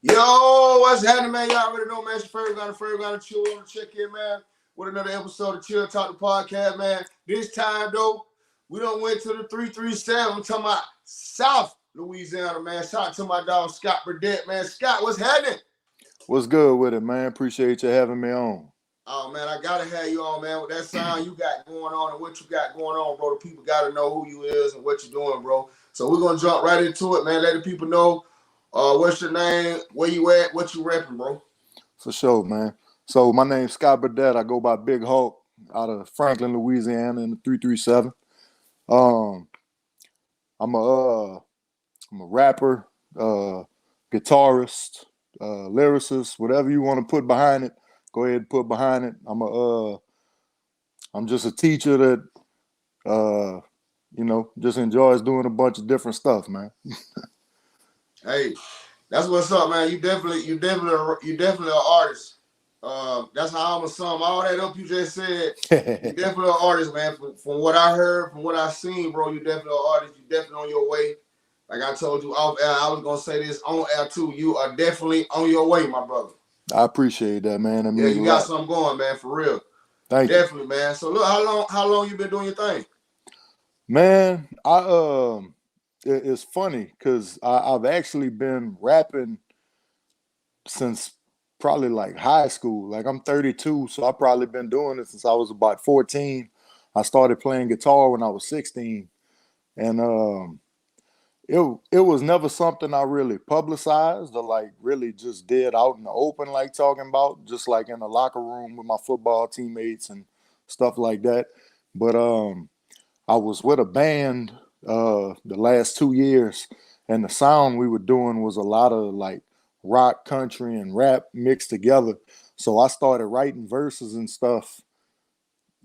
Yo, what's happening, man? Y'all already know, man. It's your favorite guy to chill. Want to check in, man, with another episode of Chill Talk the Podcast, man. This time, though, we done went to the 337. I'm talking about South Louisiana, man. Shout out to my dog, Scott Burdett, man. Scott, what's happening? What's good with it, man? Appreciate you having me on. Oh, man, I got to have you on, man, with that sound you got going on and what you got going on, bro. The people got to know who you is and what you're doing, bro. So we're going to jump right into it, man. Let the people know what's your name, where you at, what you repping, bro. For sure, man. So my name's Scott Burdett. I go by Big Hulk out of Franklin, Louisiana in the 337. I'm a rapper, guitarist, lyricist, whatever you want to put behind it. Go ahead and put behind it. I'm just a teacher that just enjoys doing a bunch of different stuff, man. Hey, that's what's up, man. You definitely an artist. That's how I'm gonna sum all that up you just said. You definitely an artist, man. From what I heard, from what I seen, bro, you definitely an artist. You definitely on your way. Like I told you off air, I was gonna say this on air too. You are definitely on your way, my brother. I appreciate that, man. Yeah, you got something going, man, for real. Thank you. Definitely, man. So look, how long you been doing your thing? Man, it's funny because I've actually been rapping since probably like high school. Like I'm 32, so I've probably been doing it since I was about 14. I started playing guitar when I was 16, and it was never something I really publicized or like really just did out in the open, like talking about, just like in the locker room with my football teammates and stuff like that. But I was with a band the last 2 years, and the sound we were doing was a lot of like rock, country, and rap mixed together. So I started writing verses and stuff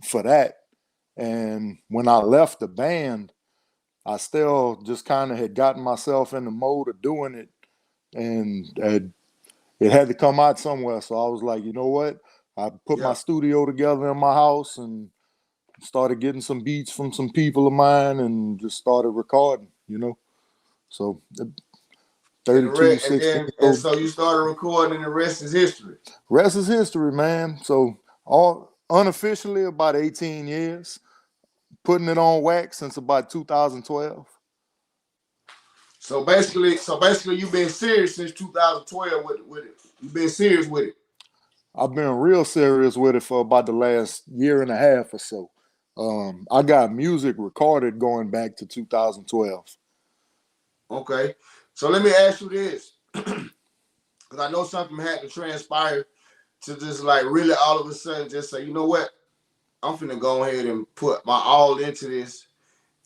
for that. And when I left the band, I still just kind of had gotten myself in the mode of doing it, and it had to come out somewhere. So I was like, you know what? I put my studio together in my house and started getting some beats from some people of mine and just started recording, So 32, 16. And so you started recording and the rest is history. Rest is history, man. So all unofficially about 18 years, putting it on wax since about 2012. So basically you've been serious since 2012 with it. You've been serious with it. I've been real serious with it for about the last year and a half or so. I got music recorded going back to 2012. Okay. So let me ask you this. Because I know something had to transpire to just like really all of a sudden just say, you know what? I'm finna go ahead and put my all into this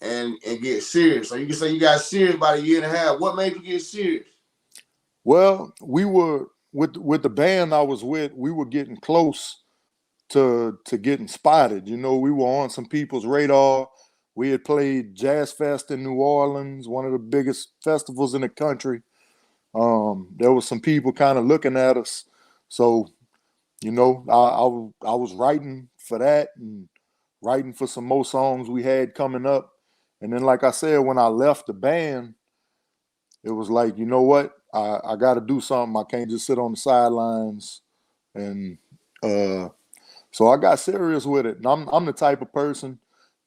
and get serious. So you can say you got serious about a year and a half. What made you get serious? Well, we were with the band I was with, we were getting close to getting spotted. We were on some people's radar. We had played Jazz Fest in New Orleans, one of the biggest festivals in the country. There was some people kind of looking at us. So, I was writing for that and writing for some more songs we had coming up. And then, like I said, when I left the band, it was like, you know what? I got to do something. I can't just sit on the sidelines. And so I got serious with it. And I'm the type of person,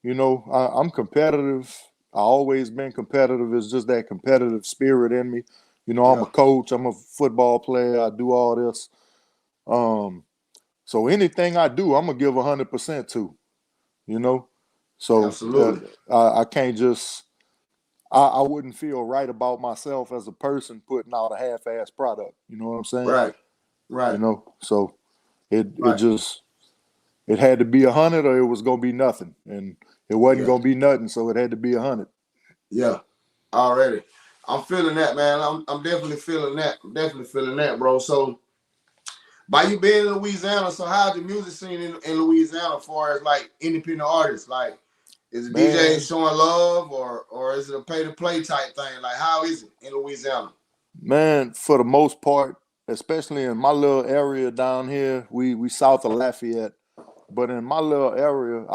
I'm competitive. I always been competitive. It's just that competitive spirit in me. I'm a coach. I'm a football player. I do all this. So anything I do, I'm going to give 100% to, So absolutely. I can't just, I wouldn't feel right about myself as a person putting out a half-ass product. You know what I'm saying? Right. So it had to be 100 or it was going to be nothing. And it wasn't going to be nothing, so it had to be 100. Yeah, already. I'm feeling that, man. I'm definitely feeling that. I'm definitely feeling that, bro. So by you being in Louisiana, so how's the music scene in Louisiana as far as like independent artists? Like, is the DJ showing love or is it a pay-to-play type thing? Like, how is it in Louisiana? Man, for the most part, especially in my little area down here, we south of Lafayette. But in my little area,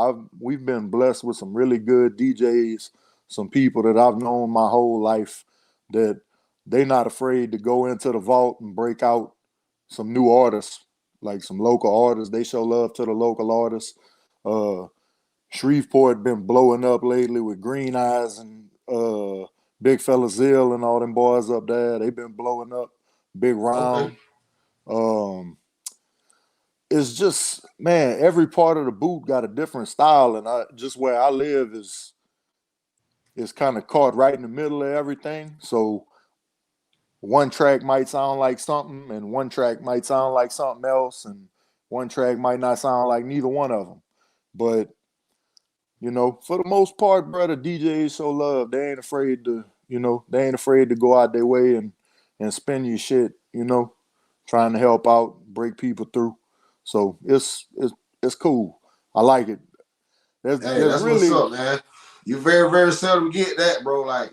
we've been blessed with some really good DJs, some people that I've known my whole life that they not afraid to go into the vault and break out some new artists, like some local artists. They show love to the local artists. Shreveport been blowing up lately with Green Eyes and Big Fella Zill and all them boys up there. They've been blowing up. Big Okay. Round. It's just, man, every part of the boot got a different style, and just where I live is kind of caught right in the middle of everything. So one track might sound like something, and one track might sound like something else, and one track might not sound like neither one of them. But for the most part, brother, DJs show love. They ain't afraid to, they ain't afraid to go out their way and spend your shit, trying to help out, break people through. So it's cool. I like it. Hey, There's that's what's really, up, man. You very, very seldom get that, bro. Like,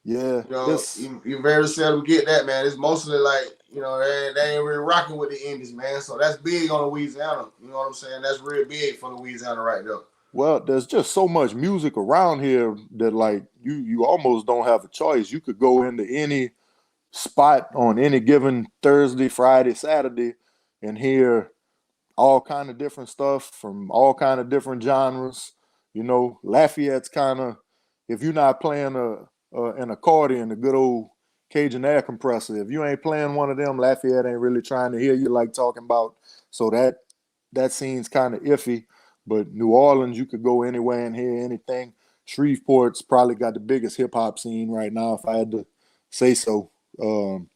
yeah, it's you very seldom get that, man. It's mostly like, they ain't really rocking with the indies, man. So that's big on Louisiana. You know what I'm saying? That's real big for Louisiana right there. well, there's just so much music around here that like you almost don't have a choice. You could go into any spot on any given Thursday, Friday, Saturday, and hear all kind of different stuff from all kind of different genres. Lafayette's kind of, if you're not playing an accordion, a good old Cajun air compressor, if you ain't playing one of them, Lafayette ain't really trying to hear you like talking about. So that scene's kind of iffy. But New Orleans, you could go anywhere and hear anything. Shreveport's probably got the biggest hip hop scene right now, if I had to say so. Um,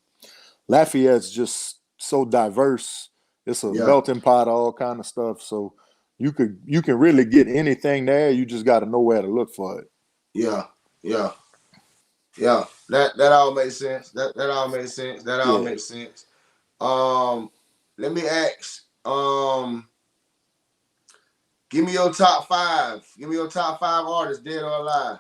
Lafayette's just so diverse. It's a Yeah, melting pot of all kind of stuff. So you can really get anything there. You just got to know where to look for it. yeah, yeah, yeah. That all makes sense. That all makes sense. That all Yeah. makes sense. Um, Let me ask. Give me your top five. Give me your top five artists, dead or alive.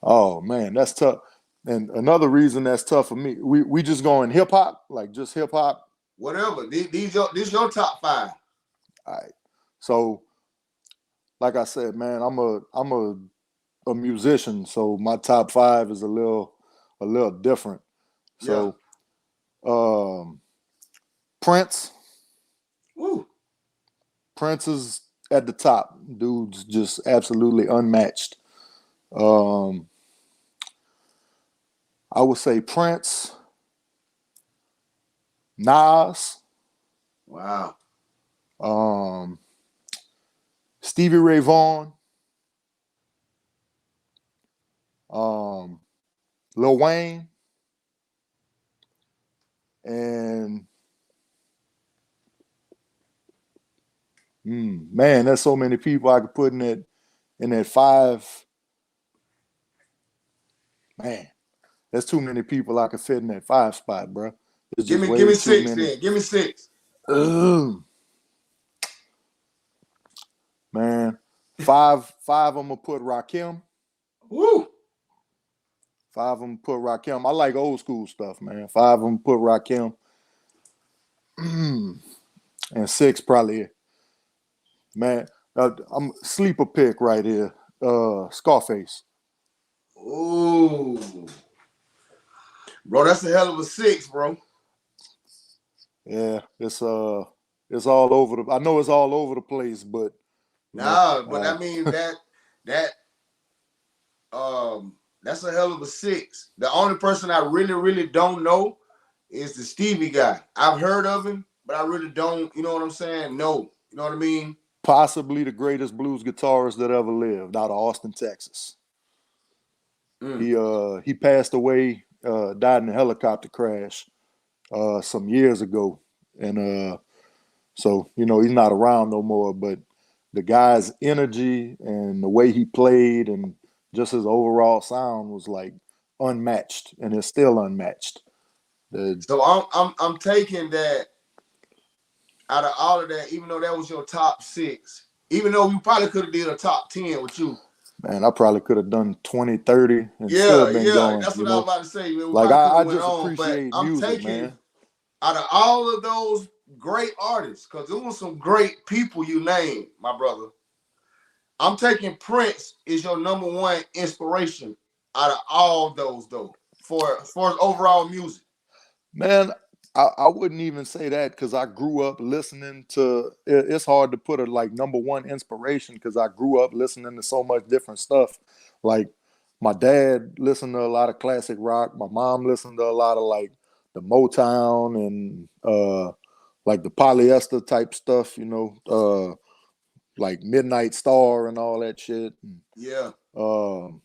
Oh man, that's tough. And another reason that's tough for me, we just going hip hop, like just hip hop. Whatever. This your top five. All right. So, like I said, man, I'm a musician, so my top five is a little different. Yeah. So, um, Prince. Woo. Prince is at the top. Dude's just absolutely unmatched. Um, I would say Prince, Nas, Wow. um, Stevie Ray Vaughan, um, Lil Wayne, and man, there's so many people I could put in that five. Man, there's too many people I could fit in that five spot, bro. There's just Give way me too six many. then. Give me six. Ugh. Man, five. I'm gonna put Rakim. Woo. Five of them put Rakim. I like old school stuff, man. Five of them put Rakim. And six probably, man. I'm sleeper pick right here. Scarface. Ooh. Bro, that's a hell of a six, bro. Yeah, it's all over the. I know it's all over the place, but you know, Nah, but I mean that that's a hell of a six. The only person I really, really don't know is the Stevie guy. I've heard of him, but I really don't, you know what I'm saying? No. You know what I mean? possibly the greatest blues guitarist that ever lived out of Austin, Texas. Mm. He passed away, died in a helicopter crash some years ago, and so he's not around no more. But the guy's energy and the way he played and just his overall sound was like unmatched, and it's still unmatched. The, So I'm taking that out of all of that, even though that was your top six, even though we probably could have did a top 10 with you. Man, I probably could have done 20, 30 and still Yeah, been yeah, going, that's what I was about to say. Man. We Like probably could have I went just on, but appreciate I'm music, taking man. out of all of those great artists, because there was some great people you named, my brother. I'm taking Prince is your number one inspiration. out of all those though, for as far as overall music? Man, I wouldn't even say that because I grew up listening to. It's hard to put a like number one inspiration because I grew up listening to so much different stuff. Like my dad listened to a lot of classic rock. My mom listened to a lot of like the Motown and like the polyester type stuff. Like Midnight Star and all that shit. Yeah, Um,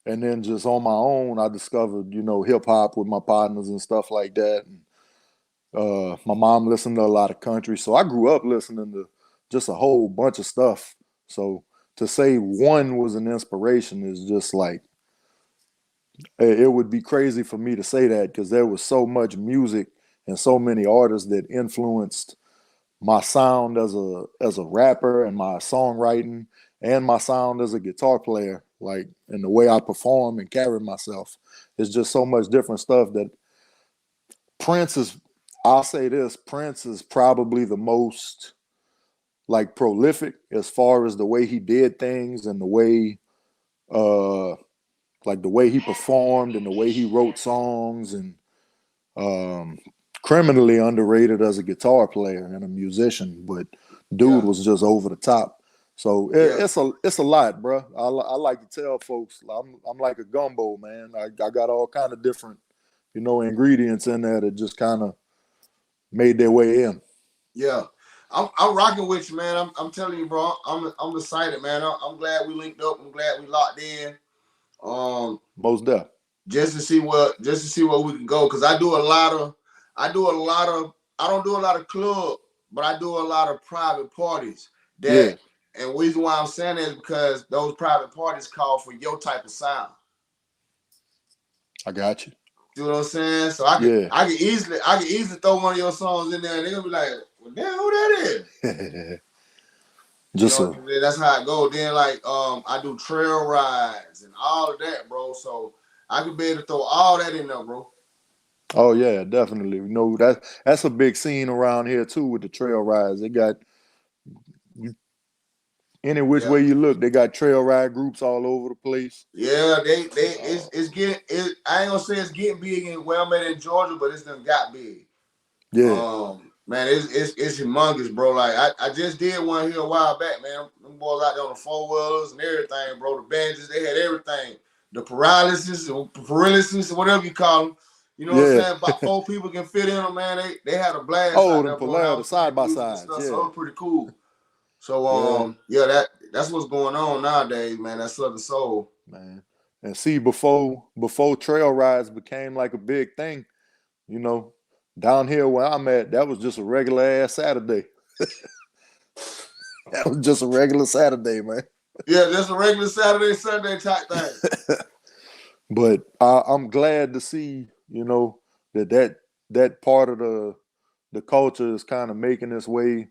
and then just on my own, I discovered hip hop with my partners and stuff like that. My mom listened to a lot of country, so I grew up listening to just a whole bunch of stuff. So to say one was an inspiration is just like it would be crazy for me to say that because there was so much music and so many artists that influenced my sound as a rapper and my songwriting and my sound as a guitar player, like and the way I perform and carry myself. It's just so much different stuff that Prince is. I'll say this: Prince is probably the most like prolific as far as the way he did things and the way uh like the way he performed and the way he wrote songs and um criminally underrated as a guitar player and a musician, but dude yeah, was just over the top. So yeah, it's a lot, bro. I like to tell folks I'm like a gumbo, man. I got all kind of different ingredients in there that just kind of made their way in. yeah. I'm rocking with you, man. I'm telling you, bro. I'm excited, man. I'm glad we linked up. I'm glad we locked in. Um, Most deaf. just to see where we can go. Cause I do a lot of I don't do a lot of club, but I do a lot of private parties. Yeah, That and the reason why I'm saying that is because those private parties call for your type of sound. I got you. You know what I'm saying? So I could Yeah. I could easily throw one of your songs in there and they're gonna be like, well, damn, who that is? You Just know, a that's how it goes. Then like I do trail rides and all of that, bro. So I could be able to throw all that in there, bro. Oh yeah, definitely. That's a big scene around here too with the trail rides. They got any which Yeah. way you look, they got trail ride groups all over the place. Yeah, they Uh, it's getting I ain't gonna say it's getting big in where I'm at in Georgia, but it's done got big. yeah, Man, it's humongous, bro. Like I just did one here a while back, man. Them boys out there on the four wheelers and everything, bro. The bandages, they had everything. The paralysis, whatever you call them. You know what I'm yeah. saying? About four people can fit in them, man. They had a blast Oh, out them there, bro. And I Polaris, was the playing side by music and sides. stuff, so it Yeah, was pretty cool. So yeah, yeah, that's what's going on nowadays, man. That's Southern Soul. man. And see, before trail rides became like a big thing, you know, down here where I'm at, that was just a regular ass Saturday. That was just a regular Saturday, man. Yeah, just a regular Saturday, Sunday type thing. But I'm glad to see, that part of the culture is kind of making its way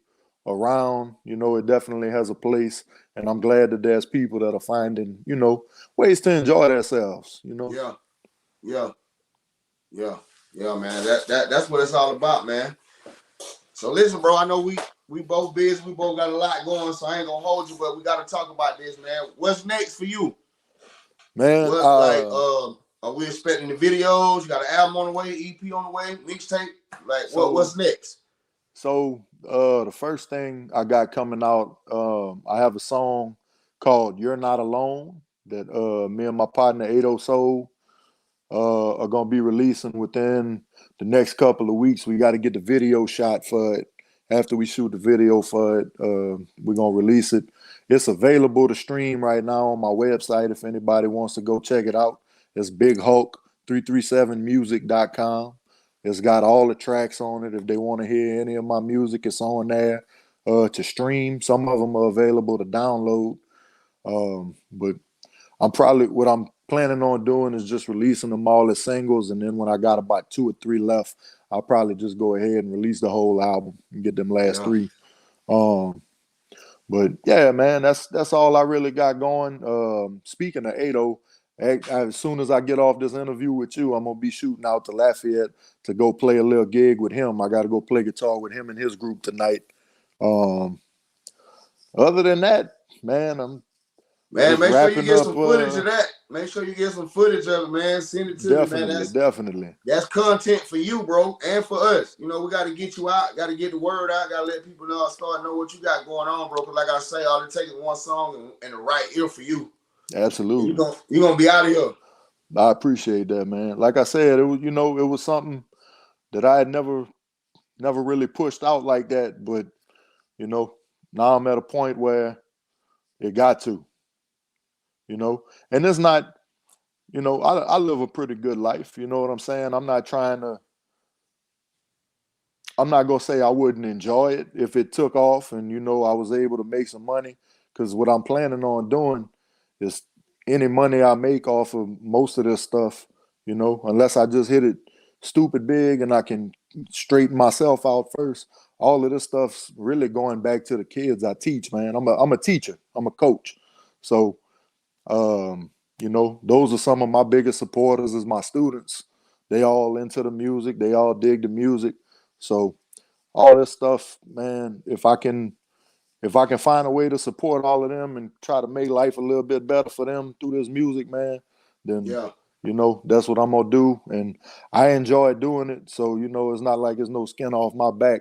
around. It definitely has a place, and I'm glad that there's people that are finding, ways to enjoy themselves. Yeah, yeah. Yeah, yeah, man. That's what it's all about, man. So listen, bro. I know we both busy. We both got a lot going, so I ain't gonna hold you, but we got to talk about this, man. What's next for you? Man. What like are we expecting the videos? You got an album on the way, EP on the way, mixtape? Like So what's next? the first thing I got coming out, I have a song called "You're Not Alone" that me and my partner Ado Soul are gonna be releasing within the next couple of weeks. We got to get the video shot for it. After we shoot the video for it, we're gonna release it. It's available to stream right now on my website. If anybody wants to go check it out, it's Big Hulk 337music.com. It's got all the tracks on it. If they want to hear any of my music, it's on there to stream. Some of them are available to download. But what I'm planning on doing is just releasing them all as singles, and then when I got about two or three left, I'll probably just go ahead and release the whole album and get them last Yeah. three. Um, but yeah, man, that's all I really got going. Speaking of Ado, as soon as I get off this interview with you, I'm gonna be shooting out to Lafayette to go play a little gig with him. I got to go play guitar with him and his group tonight. Um, Other than that, man, Man, It's make sure you wrapping get up. some footage of that. Make sure you get some footage of it, man. Send it to me, man. Definitely. That's content for you, bro, and for us. You know, we got to get you out. Got to get the word out. Got to let people know, start know what you got going on, bro. Because like I say, all it takes is one song and the right ear for you. Absolutely. You gonna be out of here. I appreciate that, man. Like I said, it was, it was something that I had never really pushed out like that. But, now I'm at a point where it got to, and it's not, I live a pretty good life. You know what I'm saying? I'm not going to say I wouldn't enjoy it if it took off and, I was able to make some money. Because what I'm planning on doing is any money I make off of most of this stuff, unless I just hit it stupid big and I can straighten myself out first, all of this stuff's really going back to the kids I teach, man. I'm a teacher. I'm a coach. So, those are some of my biggest supporters is my students. They all into the music. They all dig the music. So all this stuff, man, if I can find a way to support all of them and try to make life a little bit better for them through this music, man, then Yeah. that's what I'm gonna do. And I enjoy doing it. So, it's not like it's no skin off my back.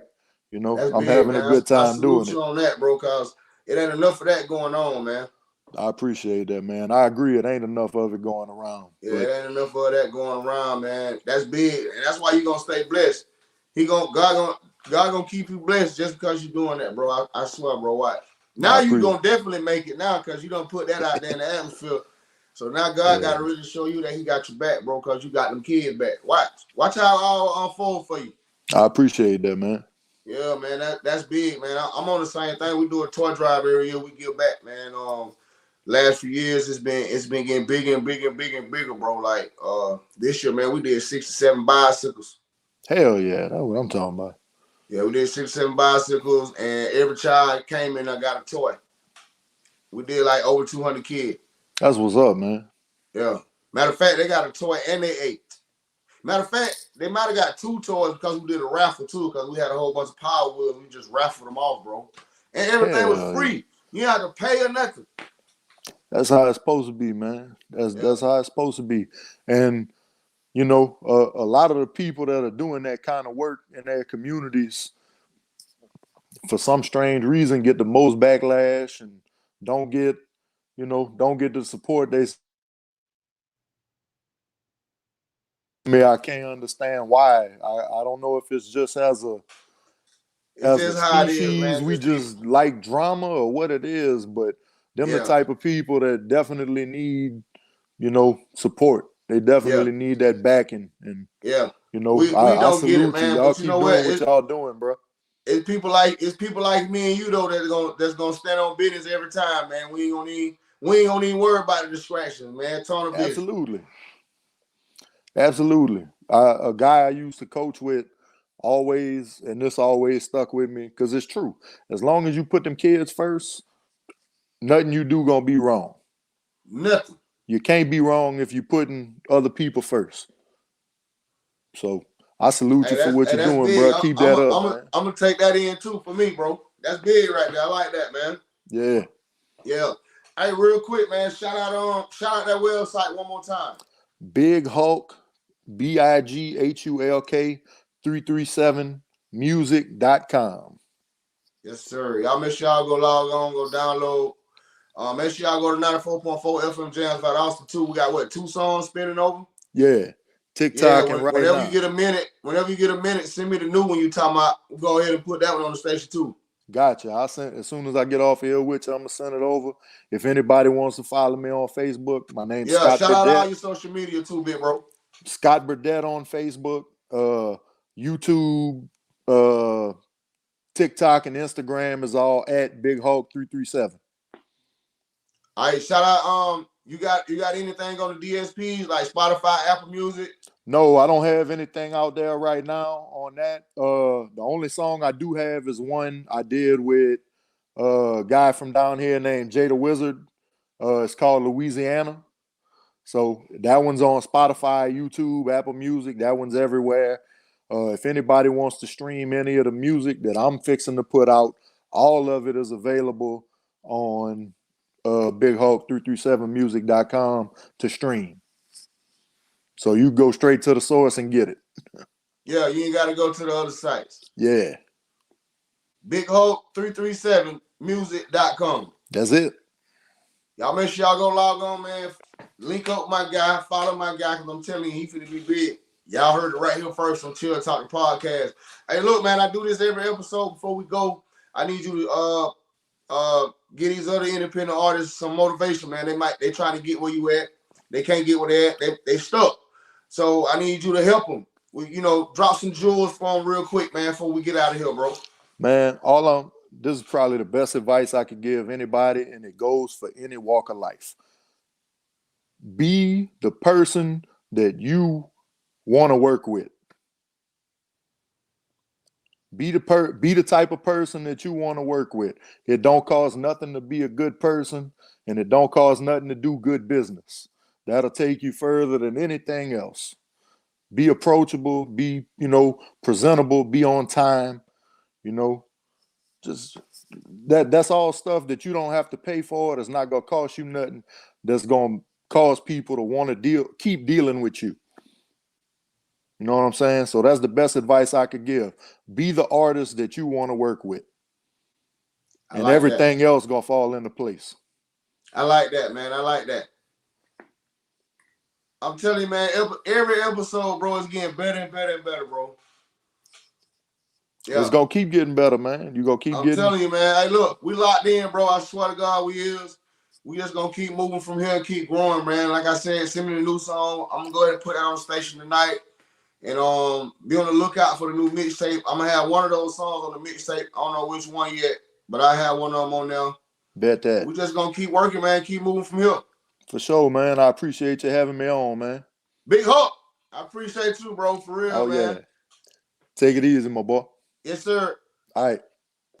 That's I'm big, having a man. good I time doing salute it. you on that, bro, cause it ain't enough of that going on, man. I appreciate that, man. I agree. It ain't enough of it going around. Yeah, But it ain't enough of that going around, man. That's big, and that's why you gonna stay blessed. God gonna keep you blessed just because you're doing that, bro. I swear, bro. Watch. I Now you appreciate. gonna definitely make it now because you don't put that out there in the atmosphere. So now God Yeah, got to really show you that He got your back, bro, because you got them kids back. Watch how it all unfold for you. I appreciate that, man. Yeah, man, that's big, man. I'm on the same thing. We do a toy drive every year. We give back, man. Last few years it's been getting bigger and bigger and bigger and bigger, bro. Like this year, man, we did 67 bicycles. Hell yeah, that's what I'm talking about. Yeah, we did 67 bicycles, and every child came in and got a toy. We did like over 200 kids. That's what's up, man. Yeah. Matter of fact, they got a toy and they ate. Matter of fact, they might have got two toys because we did a raffle too, because we had a whole bunch of Power Wheels. We just raffled them off, bro. And everything was Hell yeah. free. You didn't have to pay or nothing. That's how it's supposed to be, man. That's how it's supposed to be. And a lot of the people that are doing that kind of work in their communities, for some strange reason, get the most backlash and don't get, don't get the support they. I can't understand why. I don't know if it's just It's as a just how it is, species man. we Just people. just like drama or what it is, but them the Yeah, type of people that definitely need, support. They yeah, definitely need that backing. And yeah. We I don't get it, salute you. man. Y'all But you keep know what? doing what y'all doing, bro. It's people like me and you though that's gonna stand on business every time, man. We ain't gonna even worry about the distractions, man. Turn the business. Absolutely. Absolutely. A guy I used to coach with always, and this always stuck with me because it's true. As long as you put them kids first, nothing you do gonna be wrong. Nothing. You can't be wrong if you're putting other people first. So I salute you for what you're That's doing, big. bro. Keep that up, man. I'm gonna take that in too for me, bro. That's big right there. I like that, man. Yeah. Yeah. Hey, real quick, man. Shout out that website one more time. Big Hulk, BIGHULK 337 music.com. Yes, sir. Y'all make sure y'all go log on, go download. Make sure y'all go to 94.4 FM Jams by Austin too. We got what, 2 songs spinning over? Yeah. Yeah, TikTok and right whenever you now. get a minute, send me the new one you talking about. We'll go ahead and put that one on the station too. Gotcha. I'll send as soon as I get off here with you, I'm gonna send it over. If anybody wants to follow me on Facebook, my name's Yeah, Scott shout out all Burdett. your social media too, big bro. Scott Burdett on Facebook, YouTube, TikTok, and Instagram is all at Big Hulk 337. All right, shout out. You got anything on the DSPs like Spotify, Apple Music? No, I don't have anything out there right now on that. The only song I do have is one I did with a guy from down here named Jay the Wizard. It's called Louisiana. So that one's on Spotify, YouTube, Apple Music. That one's everywhere. If anybody wants to stream any of the music that I'm fixing to put out, all of it is available on BigHawk337music.com to stream. So you go straight to the source and get it. Yeah, you ain't got to go to the other sites. Yeah. BigHawk337music.com. That's it. Y'all make sure y'all go log on, man. Link up my guy, follow my guy, because I'm telling you, he finna be big. Y'all heard it right here first on Chill Talk the Podcast. Hey, look, man, I do this every episode. Before we go, I need you to get these other independent artists some motivation, man. They trying to get where you at. They can't get where they at. They stuck. So I need you to help them. Drop some jewels for them real quick, man, before we get out of here, bro. Man, this is probably the best advice I could give anybody, and it goes for any walk of life. Be the person that you want to work with. Be the type of person that you want to work with. It don't cost nothing to be a good person, and it don't cost nothing to do good business. That'll take you further than anything else. Be approachable, be, presentable, be on time, just that's all stuff that you don't have to pay for. That's not gonna cost you nothing. That's gonna cause people to want to keep dealing with you. You know what I'm saying? So that's the best advice I could give. Be the artist that you want to work with. And everything else gonna fall into place. I like that, man. I like that. I'm telling you, man, every episode, bro, is getting better and better and better, bro. Yeah. It's gonna keep getting better, man. You gonna keep getting. I'm telling you, man. Hey, look, we locked in, bro. I swear to God, we is. We just gonna keep moving from here and keep growing, man. Like I said, send me the new song. I'm gonna go ahead and put it on the station tonight, and be on the lookout for the new mixtape. I'm gonna have one of those songs on the mixtape. I don't know which one yet, but I have one of them on there. Bet that. We just gonna keep working, man. Keep moving from here. For sure, man. I appreciate you having me on, man. Big Hawk, I appreciate you, bro. For real, man. Yeah. Take it easy, my boy. Yes, sir. All right.